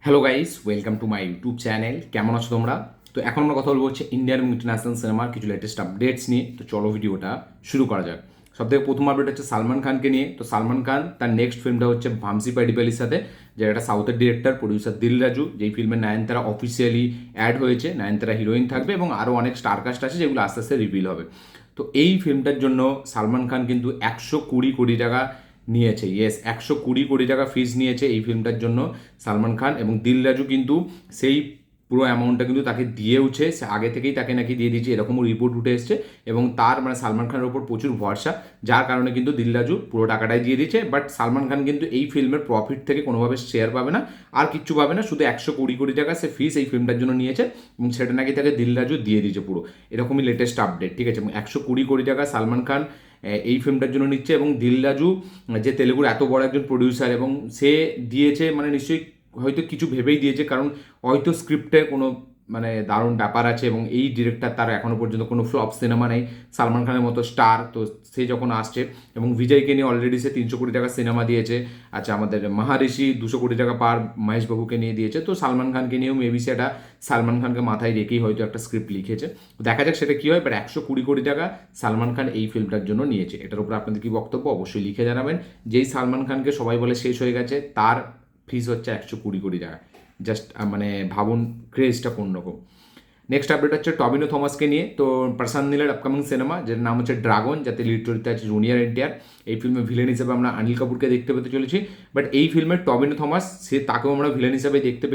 Hello guys, welcome to my YouTube channel. কেমন আছো তোমরা? তো এখন আমরা কথা বলবো হচ্ছে ইন্ডিয়ান এবং ইন্টারন্যাশনাল সিনেমার কিছু লেটেস্ট আপডেটস নিয়ে। তো চলো ভিডিওটা শুরু করা যাক। সবথেকে প্রথম আপডেট হচ্ছে সালমান খানকে নিয়ে। তো সালমান খান তার নেক্সট ফিল্মটা হচ্ছে ভামসি পাইডিপালির সাথে, যেটা একটা সাউথের ডিরেক্টর প্রডিউসার দিল রাজু, যেই ফিল্মে নয়নতারা অফিসিয়ালি অ্যাড হয়েছে। নয়নতারা হিরোইন থাকবে এবং আরও অনেক স্টার কাস্ট আছে, যেগুলো আস্তে আস্তে রিভিল হবে। তো এই ফিল্মটার জন্য সালমান খান কিন্তু 120 কোটি টাকা নিয়েছে। ইয়েস, 120 কোটি টাকা ফিস নিয়েছে এই ফিল্মটার জন্য সালমান খান। এবং দিল রাজু কিন্তু সেই পুরো অ্যামাউন্টটা কিন্তু তাকে দিয়েওছে, সে আগে থেকেই তাকে নাকি দিয়ে দিয়েছে, এরকমও রিপোর্ট উঠে এসছে। এবং তার মানে সালমান খানের ওপর প্রচুর ভরসা, যার কারণে কিন্তু দিল রাজু পুরো টাকাটাই দিয়ে দিয়েছে। বাট সালমান খান কিন্তু এই ফিল্মের প্রফিট থেকে কোনোভাবে শেয়ার পাবে না, আর কিচ্ছু পাবে না। শুধু 120 কোটি টাকা সে ফিস এই ফিল্মটার জন্য নিয়েছে এবং সেটা নাকি তাকে দিল রাজু দিয়ে দিয়েছে পুরো। এরকমই লেটেস্ট আপডেট, ঠিক আছে। এবং 120 কোটি টাকা সালমান খান এই ফিল্মটার জন্য নিচ্ছে। এবং দিল রাজু যে তেলেগুর এত বড় একজন প্রডিউসার, এবং সে দিয়েছে মানে নিশ্চয়ই হয়তো কিছু ভেবেই দিয়েছে, কারণ হয়তো স্ক্রিপ্টে কোনো মানে দারুণ ব্যাপার আছে। এবং এই ডিরেক্টর, তার এখনও পর্যন্ত কোনো ফ্লপ সিনেমা নেই সালমান খানের মতো স্টার। তো সে যখন আসছে, এবং বিজয়কে নিয়ে অলরেডি সে 300 কোটি টাকা সিনেমা দিয়েছে। আচ্ছা, আমাদের মহারিষি 200 কোটি টাকা পার মহেশবাবুকে নিয়ে দিয়েছে। তো সালমান খানকে নিয়েও মেবি সেটা সালমান খানকে মাথায় রেখেই হয়তো একটা স্ক্রিপ্ট লিখেছে। দেখা যাক সেটা কী হয়। বাট 120 কোটি টাকা সালমান খান এই ফিল্মটার জন্য নিয়েছে। এটার উপর আপনাদের কি বক্তব্য অবশ্যই লিখে জানাবেন। যেই সালমান খানকে সবাই বলে শেষ হয়ে গেছে, তার ফিস হচ্ছে 120 কোটি টাকা। জাস্ট মানে ভাবুন ক্রেজটা কোন রকম। নেক্সট আপডেট হচ্ছে টবিনো থমাসকে নিয়ে। তো প্রশান্ত নীলের আপকামিং সিনেমা, যেটার নাম হচ্ছে ড্রাগন, যাতে লিড চরিত্রে আছে জুনিয়র এনটিআর। এই ফিল্মে ভিলেন হিসেবে আমরা অনিল কাপুরকে দেখতে পেতে চলেছি। বাট এই ফিল্মের টবিনো থমাস, তাকেও আমরা ভিলেন হিসেবে দেখতে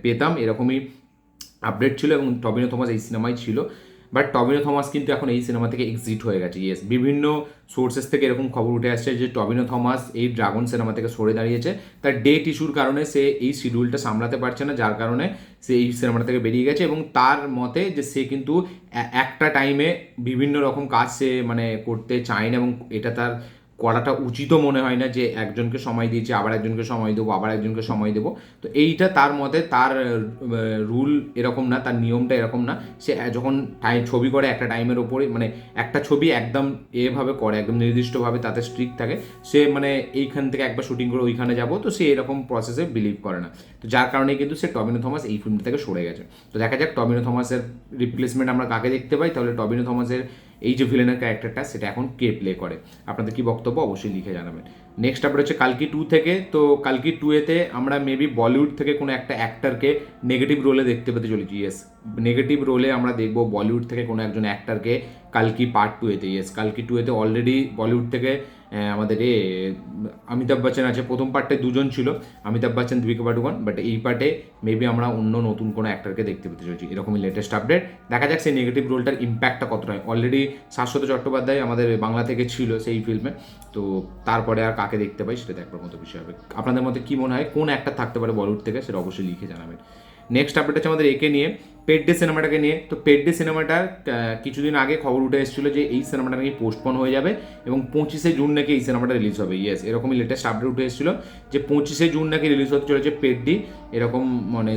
পেতাম, এরকমই আপডেট ছিল। এবং টবিনো থমাস এই সিনেমায় ছিল। বাট টবিনো থমাস কিন্তু এখন এই সিনেমা থেকে এক্সিট হয়ে গেছে। ইয়েস, বিভিন্ন সোর্সেস থেকে এরকম খবর উঠে আসছে যে টবিনো থমাস এই ড্রাগন সিনেমা থেকে সরে দাঁড়িয়েছে। তার ডেট ইস্যুর কারণে সে এই শিডিউলটা সামলাতে পারছে না, যার কারণে সে এই সিনেমাটা থেকে বেরিয়ে গেছে। এবং তার মতে যে সে কিন্তু একটা টাইমে বিভিন্ন রকম কাজ সে মানে করতে চায় না, এবং এটা তার করাটা উচিতও মনে হয় না, যে একজনকে সময় দিয়েছে আবার একজনকে সময় দেবো, আবার একজনকে সময় দেবো। তো এইটা তার মতে, তার রুল এরকম না, তার নিয়মটা এরকম না। সে যখন ছবি করে একটা টাইমের ওপরে, মানে একটা ছবি একদম এভাবে করে, একদম নির্দিষ্টভাবে তাতে স্ট্রিক্ট থাকে। সে মানে এইখান থেকে একবার শুটিং করে ওইখানে যাবো, তো সে এরকম প্রসেসে বিলিভ করে না। তো যার কারণে কিন্তু সে টবিনো থমাস এই ফিল্ম থেকে সরে গেছে। তো দেখা যাক টবিনো থমাসের রিপ্লেসমেন্ট আমরা কাকে দেখতে পাই। তাহলে টবিনো থমাসের এই যে ভিলেনের ক্যারেক্টারটা, সেটা এখন কে প্লে করে। আপনাদের কি বক্তব্য অবশ্যই লিখে জানাবেন। নেক্সট আপডেট হচ্ছে কালকি 2 থেকে। তো কালকি 2 এতে আমরা মেবি বলিউড থেকে কোনো একটা অ্যাক্টারকে নেগেটিভ রোলে দেখতে পেতে চলেছি। ইয়েস, নেগেটিভ রোলে আমরা দেখবো বলিউড থেকে কোনো একজন অ্যাক্টারকে কালকি পার্ট 2 এতে। ইয়েস, কালকি 2 এতে অলরেডি বলিউড থেকে আমাদের অমিতাভ বচ্চন আছে। প্রথম পার্টে দুজন ছিল, অমিতাভ বচ্চন, দীপিকা পাডুকোন। বাট এই পার্টে মেবি আমরা অন্য নতুন কোনো অ্যাক্টারকে দেখতে পেতে চলেছি, এরকমই লেটেস্ট আপডেট। দেখা যাক সেই নেগেটিভ রোলটার ইম্প্যাক্টটা কতটা হয়। অলরেডি শাশ্বত চট্টোপাধ্যায় আমাদের বাংলা থেকে ছিল সেই ফিল্মে। তো তারপরে আর কাকে দেখতে পাই সেটা দেখবার মতো বিষয় হবে। আপনাদের মধ্যে কী মনে হয় কোন অ্যাক্টার থাকতে পারে বলিউড থেকে, সেটা অবশ্যই লিখে জানাবেন। নেক্সট আপডেট হচ্ছে আমাদের একে নিয়ে, পেড ডে সিনেমাটাকে নিয়ে। তো পেড ডে সিনেমাটার কিছুদিন আগে খবর উঠে এসেছিলো যে এই সিনেমাটা নাকি পোস্টপন হয়ে যাবে, এবং 25শে জুন নাকি এই সিনেমাটা রিলিজ হবে। ইয়েস, এরকমই লেটেস্ট আপডেট উঠে এসেছিলো যে 25শে জুন নাকি রিলিজ হতে চলেছে পেড ডি। এরকম মানে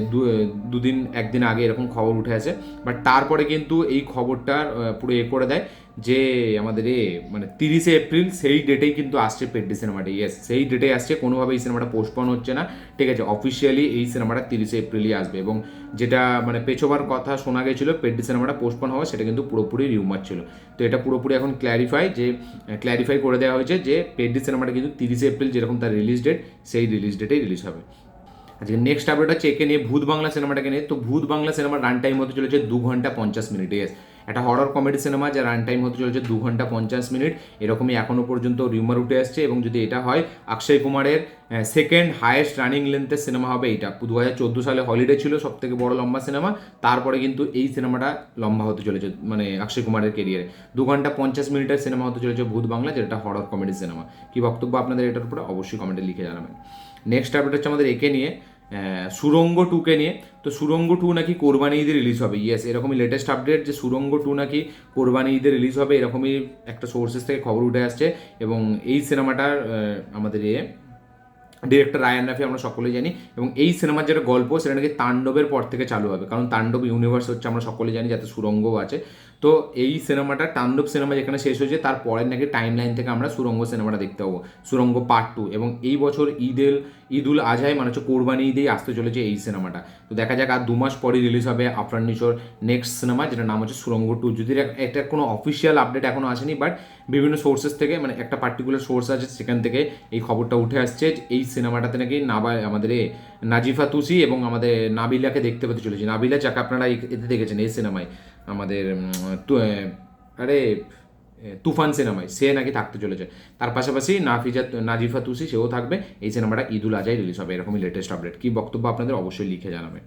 একদিন আগে এরকম খবর উঠে আসে। বাট তারপরে কিন্তু এই খবরটার পুরো করে দেয় যে আমাদের মানে 30শে এপ্রিল সেই ডেটেই কিন্তু আসছে পেড ডি সিনেমাটা। ইয়েস, সেই ডেটেই আসছে, কোনোভাবে এই সিনেমাটা পোস্টপন হচ্ছে না, ঠিক আছে। অফিসিয়ালি এই সিনেমাটা 30শে এপ্রিলই আসবে। এবং যেটা মানে পেছোবার কথা শোনা গেছিলো পেড ডি সিনেমাটা পোস্টপন হওয়া, সেটা কিন্তু পুরোপুরি রিউমার ছিল। তো এটা পুরোপুরি এখন ক্ল্যারিফাই করে দেওয়া হয়েছে যে পেড ডি সিনেমাটা কিন্তু 30শে এপ্রিল যেরকম তার রিলিজ ডেট, সেই রিলিজ ডেটেই রিলিজ হবে। আজকে নেক্সট আপডেট হচ্ছে একে নিয়ে, ভূত বাংলা সিনেমাটাকে নিয়ে। তো ভূত বাংলা সিনেমার রান টাইম হতে চলেছে 2 ঘন্টা 50 মিনিট। ইয়েস, একটা হরর কমেডি সিনেমা, যার রান টাইম হতে চলেছে 2 ঘন্টা 50 মিনিট। এরকমই এখনও পর্যন্ত রিউমার উঠে আসছে। এবং যদি এটা হয়, অক্ষয় কুমারের সেকেন্ড হায়েস্ট রানিং লেন্থের সিনেমা হবে এইটা। 2014 সালে হলিডে ছিল সব থেকে বড় লম্বা সিনেমা, তারপরে কিন্তু এই সিনেমাটা লম্বা হতে চলেছে মানে অক্ষয় কুমারের কেরিয়ারে। 2 ঘন্টা 50 মিনিটের সিনেমা হতে চলেছে ভূত বাংলা, যেটা হরর কমেডি সিনেমা। কি বক্তব্য আপনাদের এটার উপরে অবশ্যই কমেন্টে লিখে জানাবেন। নেক্সট আপডেট হচ্ছে আমাদের একে নিয়ে, সুরঙ্গ 2কে নিয়ে। তো সুরঙ্গ 2 নাকি কোরবানি ঈদে রিলিজ হবে। ইয়েস, এরকমই লেটেস্ট আপডেট যে সুরঙ্গ 2 নাকি কোরবানি ঈদে রিলিজ হবে, এরকমই একটা সোর্সেস থেকে খবর উঠে আসছে। এবং এই সিনেমাটার আমাদের ডিরেক্টর রায়ান রাফি আমরা সকলেই জানি, এবং এই সিনেমার যেটা গল্প সেটা নাকি তাণ্ডবের পর থেকে চালু হবে, কারণ তাণ্ডব ইউনিভার্স হচ্ছে আমরা সকলে জানি, যাতে সুরঙ্গও আছে। তো এই সিনেমাটা তাণ্ডব সিনেমা যেখানে শেষ হয়েছে তার পরের নাকি টাইম লাইন থেকে আমরা সুরঙ্গ সিনেমাটা দেখতে পাবো, সুরঙ্গ পার্ট 2। এবং এই বছর ঈদুল আজহায় মানে হচ্ছে কোরবানি ঈদেই আসতে চলেছে এই সিনেমাটা। তো দেখা যাক, আর 2 মাস পরে রিলিজ হবে আফরান নিশোর নেক্সট সিনেমা, যেটার নাম হচ্ছে সুরঙ্গ 2। যদি এটা কোনো অফিসিয়াল আপডেট এখনও আসেনি, বাট বিভিন্ন সোর্সেস থেকে, মানে একটা পার্টিকুলার সোর্স আছে সেখান থেকে এই খবরটা উঠে আসছে যে এই সিনেমাটাতে নাকি আমাদের নাজিফা তুসি এবং আমাদের নাবিলাকে দেখতে পেতে চলেছে। নাবিলা যাকে আপনারা এতে দেখেছেন এই সিনেমায়, আমাদের আরে তুফান সিনেমায়, সে নাকি থাকতে চলেছে। তার পাশাপাশি নাজিফা তুসি সেও থাকবে। এই সিনেমাটা ঈদুল আজহায় রিলিজ হবে, এরকমই লেটেস্ট আপডেট। কি বক্তব্য আপনাদের অবশ্যই লিখে জানাবেন।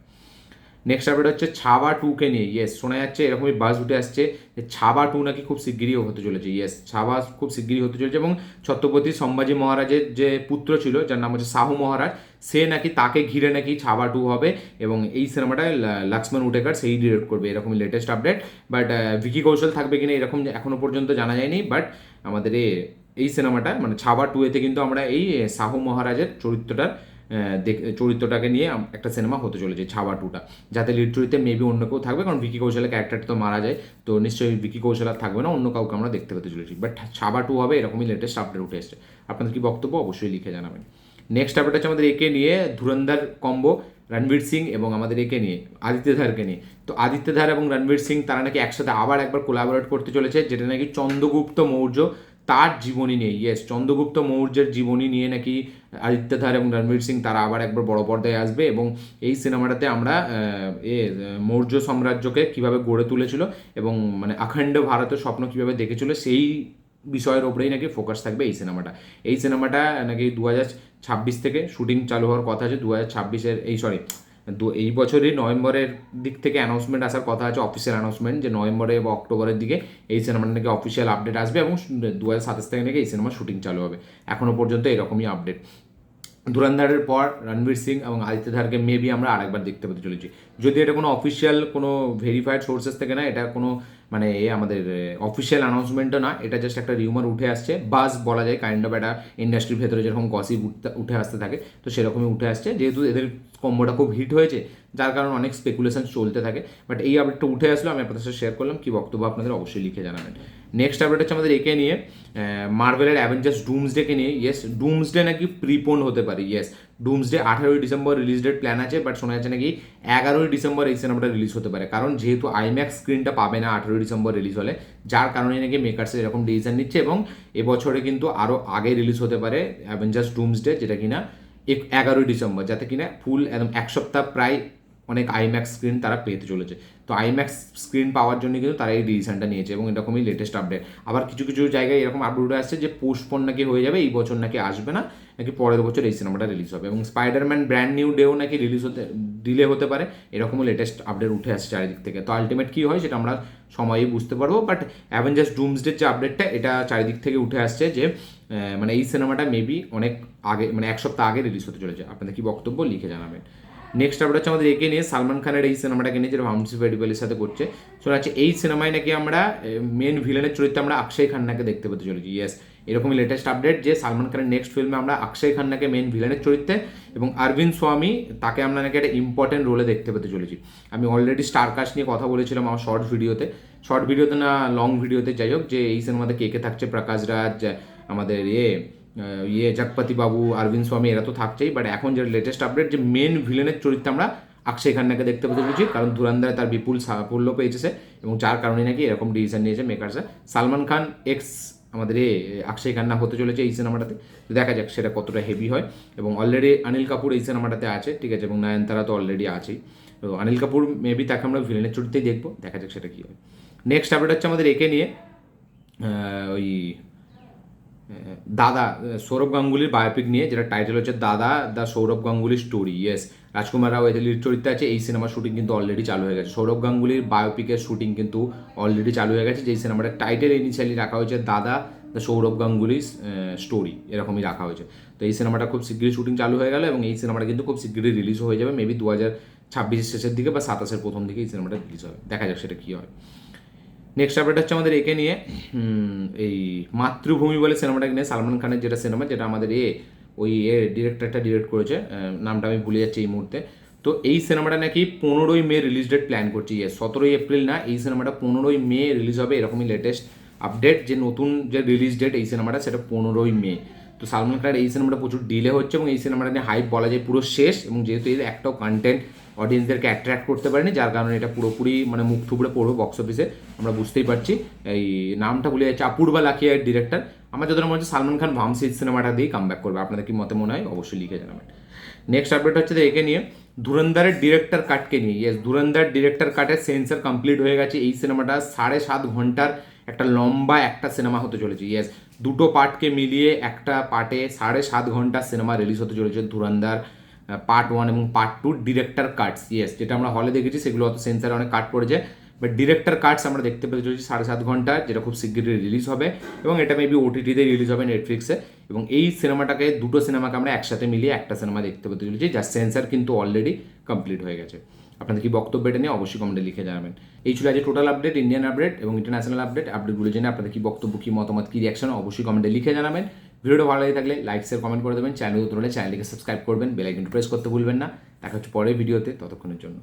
নেক্সট আপডেট হচ্ছে ছাবা 2কে নিয়ে। ইয়েস, শোনা যাচ্ছে, এরকমই বাস উঠে আসছে যে ছাবা 2 নাকি খুব শিগগিরই হতে চলেছে। ইয়েস, ছাবা খুব শিগগিরই হতে চলেছে, এবং ছত্রপতি সম্ভাজি মহারাজের যে পুত্র ছিল যার নাম হচ্ছে শাহু মহারাজ, সে নাকি তাকে ঘিরে নাকি ছাবা 2 হবে, এবং এই সিনেমাটায় লক্ষ্মণ উটেকার সেই ডিরেক্ট করবে, এরকমই লেটেস্ট আপডেট। বাট ভিকি কৌশল থাকবে কিনা এরকম এখনো পর্যন্ত জানা যায়নি। বাট আমাদের এই সিনেমাটা মানে ছাবা 2-এতে কিন্তু আমরা এই শাহু মহারাজের চরিত্রটাকে নিয়ে একটা সিনেমা হতে চলেছে ছাবা 2টা, যাতে লিড চরিত্রে মেবি অন্য কেউ থাকবে, কারণ ভিকি কৌশলের ক্যারেক্টারটা তো মারা যায়, তো নিশ্চয়ই ভিকি কৌশল আর থাকবে না, অন্য কাউকে আমরা দেখতে পেতে চলেছি। বাট ছাবা 2 হবে, এরকমই লেটেস্ট আপডেট উঠে এসেছে। আপনাদের কি বক্তব্য অবশ্যই লিখে জানাবেন। নেক্সট আপডেট হচ্ছে আমাদের একে নিয়ে, ধুরন্ধর কম্বো রণবীর সিং এবং আমাদের একে নিয়ে আদিত্য ধারকে নিয়ে। তো আদিত্য ধার এবং রণবীর সিং তারা নাকি একসাথে আবার একবার কোলাবোরেট করতে চলেছে, যেটা নাকি চন্দ্রগুপ্ত মৌর্য তার জীবনী নিয়ে। ইয়েস, চন্দ্রগুপ্ত মৌর্যের জীবনী নিয়ে নাকি আদিত্য ধার এবং রণবীর সিং তারা আবার একবার বড় পর্দায় আসবে, এবং এই সিনেমাটাতে আমরা মৌর্য সাম্রাজ্যকে কিভাবে গড়ে তুলেছিল এবং মানে অখণ্ড ভারতের স্বপ্ন কিভাবে দেখেছিল সেই বিষয়ের ওপরেই নাকি ফোকাস থাকবে এই সিনেমাটা। এই সিনেমাটা নাকি 2026 থেকে শুটিং চালু হওয়ার কথা আছে। 2026-এর এই বছরই নভেম্বরের দিক থেকে অ্যানাউন্সমেন্ট আসার কথা আছে, অফিসিয়াল অ্যানাউন্সমেন্ট, যে নভেম্বরে বা অক্টোবরের দিকে এই সিনেমাটা নাকি অফিসিয়াল আপডেট আসবে, এবং 2027 থেকে নাকি এই সিনেমার শুটিং চালু হবে। এখনও পর্যন্ত এরকমই আপডেট। ধুরন্ধরের পর রণবীর সিং এবং আদিত্য ধারকে মেবি আমরা আরেকবার দেখতে পেতে চলেছি, যদি এটা কোনো অফিসিয়াল কোনো ভেরিফাইড সোর্সেস থেকে না, এটা কোনো মানে আমাদের অফিসিয়াল অ্যানাউন্সমেন্টও না, এটা জাস্ট একটা রিউমার উঠে আসছে, বাস বলা যায়, কাইন্ড অফ একটা ইন্ডাস্ট্রির ভেতরে যেরকম গসিপ উঠে আসতে থাকে, তো সেরকমই উঠে আসছে, যেহেতু এদের কম্বোটা খুব হিট হয়েছে যার কারণে অনেক স্পেকুলেশন চলতে থাকে। বাট এই আপডেটটা উঠে আসলো, আমি আপনাদের সাথে শেয়ার করলাম। কি বক্তব্য আপনাদের অবশ্যই লিখে জানাবেন। নেক্সট আপডেট হচ্ছে আমাদের একে নিয়ে, মার্ভেলের অ্যাভেঞ্জার্স ডুমসডেকে নিয়ে। ইয়েস, ডুমসডে নাকি প্রিপোন্ড হতে পারে। ইয়েস, ডুমসডে 18ই ডিসেম্বর রিলিজ ডেট প্ল্যান আছে, বাট শোনা যাচ্ছে নাকি 11ই ডিসেম্বর এই সিনেমাটা রিলিজ হতে পারে, কারণ যেহেতু আইম্যাক্স স্ক্রিনটা পাবে না 18ই ডিসেম্বর রিলিজ হলে, যার কারণে নাকি মেকার্সের এরকম ডিসিশন নিচ্ছে, এবং এবছরে কিন্তু আরও আগে রিলিজ হতে পারে অ্যাভেঞ্জার্স ডুমসডে, যেটা কিনা 11ই ডিসেম্বর, যাতে কিনা ফুল একদম এক সপ্তাহ প্রায় অনেক আইম্যাক্স স্ক্রিন তারা পেতে চলেছে। তো আইম্যাক্স স্ক্রিন পাওয়ার জন্য কিন্তু তারা এই ডিসিশনটা নিয়েছে, এবং এরকমই লেটেস্ট আপডেট। আবার কিছু কিছু জায়গায় এরকম আপডেট আসছে যে পোস্টপোন নাকি হয়ে যাবে, এই বছর নাকি আসবে না, নাকি পরের বছর এই সিনেমাটা রিলিজ হবে, এবং স্পাইডারম্যান ব্র্যান্ড নিউ ডেও নাকি ডিলে হতে পারে, এরকমও লেটেস্ট আপডেট উঠে আসছে চারিদিক থেকে। তো আলটিমেট কী হয় সেটা আমরা সময়ই বুঝতে পারবো, বাট অ্যাভেঞ্জার্স ডুমসডের যে আপডেটটা এটা চারিদিক থেকে উঠে আসছে যে মানে এই সিনেমাটা মেবি অনেক আগে, মানে এক সপ্তাহ আগে রিলিজ হতে চলেছে। আপনাদের কি বক্তব্য লিখে জানাবেন। নেক্সট আপডেট হচ্ছে আমাদের একে নিয়ে, সালমান খানের এই সিনেমাটাকে নিয়ে, যেটা ভামসি ফেডিবেলের সাথে করছে। শোনা যাচ্ছে এই সিনেমায় নাকি আমরা মেন ভিলেনের চরিত্রে আমরা অক্ষয় খান্নাকে দেখতে পেতে চলেছি। ইয়েস, এরকমই লেটেস্ট আপডেট যে সালমান খানের নেক্সট ফিল্মে আমরা অক্ষয় খান্নাকে মেন ভিলেনের চরিত্রে, এবং অরবিন্দ স্বামী তাকে আমরা নাকি একটা ইম্পর্টেন্ট রোলে দেখতে পেতে চলেছি। আমি অলরেডি স্টারকাস্ট নিয়ে কথা বলেছিলাম আমার শর্ট ভিডিওতে না লং ভিডিওতে, যাই হোক, যে এই সিনেমাতে কে কে থাকছে, প্রকাশ রাজ, আমাদের জগপতি বাবু, অরবিন্দ স্বামী, এরা তো থাকছেই, বাট এখন যে লেটেস্ট আপডেট যে মেন ভিলেনের চরিত্রে আমরা অক্ষয় খান্নাকে দেখতে পেতে চলেছি, কারণ ধুরন্ধরে তার বিপুল সাফল্য পেয়েছে, এবং যার কারণে নাকি এরকম ডিসিশন নিয়েছে মেকার্সরা। সালমান খান এক্স আমাদের অক্ষয় খান্না হতে চলেছে এই সিনেমাটাতে, তো দেখা যাক সেটা কতটা হেভি হয়। এবং অলরেডি অনিল কাপুর এই সিনেমাটাতে আছে, ঠিক আছে, এবং নয়নতারা তো অলরেডি আছেই। তো অনিল কাপুর মেবি তাকে আমরা ভিলেনের চরিত্রেই দেখবো, দেখা যাক সেটা কী হয়। নেক্সট আপডেট হচ্ছে আমাদের একে নিয়ে, ওই দাদা সৌরভ গাঙ্গুলির বায়োপিক নিয়ে, যেটা টাইটেল হচ্ছে Dada the Sourav Ganguly story. Yes, Rajkummar Rao এদের লিড চরিত্রে আছে। এই সিনেমার শুটিং কিন্তু অলরেডি চালু হয়ে গেছে, সৌরভ গাঙ্গুলির বায়োপিকের শুটিং কিন্তু অলরেডি চালু হয়ে গেছে, যেই সিনেমাটার টাইটেল ইনিশিয়ালি রাখা হয়েছে দাদা দ্য সৌরভ গাঙ্গুলি স্টোরি, এরকমই রাখা হয়েছে। তো এই সিনেমাটা খুব শীঘ্রই শুটিং চালু হয়ে গেল, এবং এই সিনেমাটা কিন্তু খুব শীঘ্রই রিলিজ হয়ে যাবে, মেবি 2026 শেষের দিকে বা 27 প্রথম দিকে এই সিনেমাটা রিলিজ হবে, দেখা যাক সেটা কী হয়। নেক্সট আপডেট হচ্ছে আমাদের একে নিয়ে, এই মাতৃভূমি বলে সিনেমাটাকে নিয়ে, সালমান খানের যেটা সিনেমা, যেটা আমাদের ওই ডিরেক্টরটা ডিরেক্ট করেছে, নামটা আমি ভুলে যাচ্ছি এই মুহূর্তে। তো এই সিনেমাটা নাকি 15ই মে রিলিজ ডেট প্ল্যান করছি। 17ই এপ্রিল না, এই সিনেমাটা 15ই মে রিলিজ হবে, এরকমই লেটেস্ট আপডেট। যে নতুন যে রিলিজ ডেট এই সিনেমাটা, সেটা 15ই মে। তো সালমান খানের এই সিনেমাটা প্রচুর ডিলে হচ্ছে এবং এই সিনেমাটা নিয়ে হাইপ বলা যায় পুরো শেষ। এবং যেহেতু এর একটাও কন্টেন্ট অডিয়েন্সদেরকে অ্যাট্রাক্ট করতে পারেনি, যার কারণে এটা পুরোপুরি মানে মুখ থুবড়ে পড়বে বক্স অফিসে, আমরা বুঝতেই পারছি। এই নামটা ভুলে যাচ্ছে, অপূর্বা লাকিয়ার ডিরেক্টর। আমার যতটা মনে হচ্ছে সালমান খান ভামসি সিনেমাটা দিয়েই কামব্যাক করবে। আপনাদের কি মতে মনে হয় অবশ্যই লিখে জানাবেন। নেক্সট আপডেট হচ্ছে একে নিয়ে, ধুরন্ধরের ডিরেক্টর কাটকে নিয়ে। ইয়েস, ধুরন্ধর ডিরেক্টর কাটের সেন্সার কমপ্লিট হয়ে গেছে। এই সিনেমাটা 7.5 ঘন্টার একটা লম্বা একটা সিনেমা হতে চলেছে। ইয়েস, দুটো পার্টকে মিলিয়ে একটা পার্টে 7.5 ঘন্টা সিনেমা রিলিজ হতে চলেছে। ধুরন্ধর পার্ট 1 এবং পার্ট 2 ডিরেক্টর কাটস। ইয়েস, যেটা আমরা হলে দেখেছি সেগুলো অত সেন্সারে অনেক কাট পড়েছে, বাট ডিরেক্টর কাটস আমরা দেখতে পেতে চলেছি 7.5 ঘন্টা, যেটা খুব শীঘ্রই রিলিজ হবে এবং এটা মেবি ওটিটিতে রিলিজ হবে, নেটফ্লিক্সে। এবং এই সিনেমাটাকে, দুটো সিনেমাকে আমরা একসাথে মিলিয়ে একটা সিনেমা দেখতে পেতে চলেছি, যার সেন্সার কিন্তু অলরেডি কমপ্লিট হয়ে গেছে। আপনাদের কি বক্তব্য এটা নিয়ে অবশ্যই কমেন্টে লিখে জানাবেন। এই ছিল আজ টোটাল আপডেট, ইন্ডিয়ান আপডেট এবং ইন্টারন্যাশনাল আপডেটগুলো জেনে আপনাদের কি বক্তব্য, কি মতামত, কি রিয়াকশন অবশ্যই কমেন্টে লিখে জানাবেন। ভিডিওটা ভালো লাগে থাকলে লাইক শেয়ার কমেন্ট করে দেবেন, চ্যানেল নতুন হলে চ্যানেলটিকে সাবস্ক্রাইব করবেন, বেল আইকন প্রেস করতে ভুলবেন না। দেখা হচ্ছে পরের ভিডিওতে, ততক্ষণের জন্য।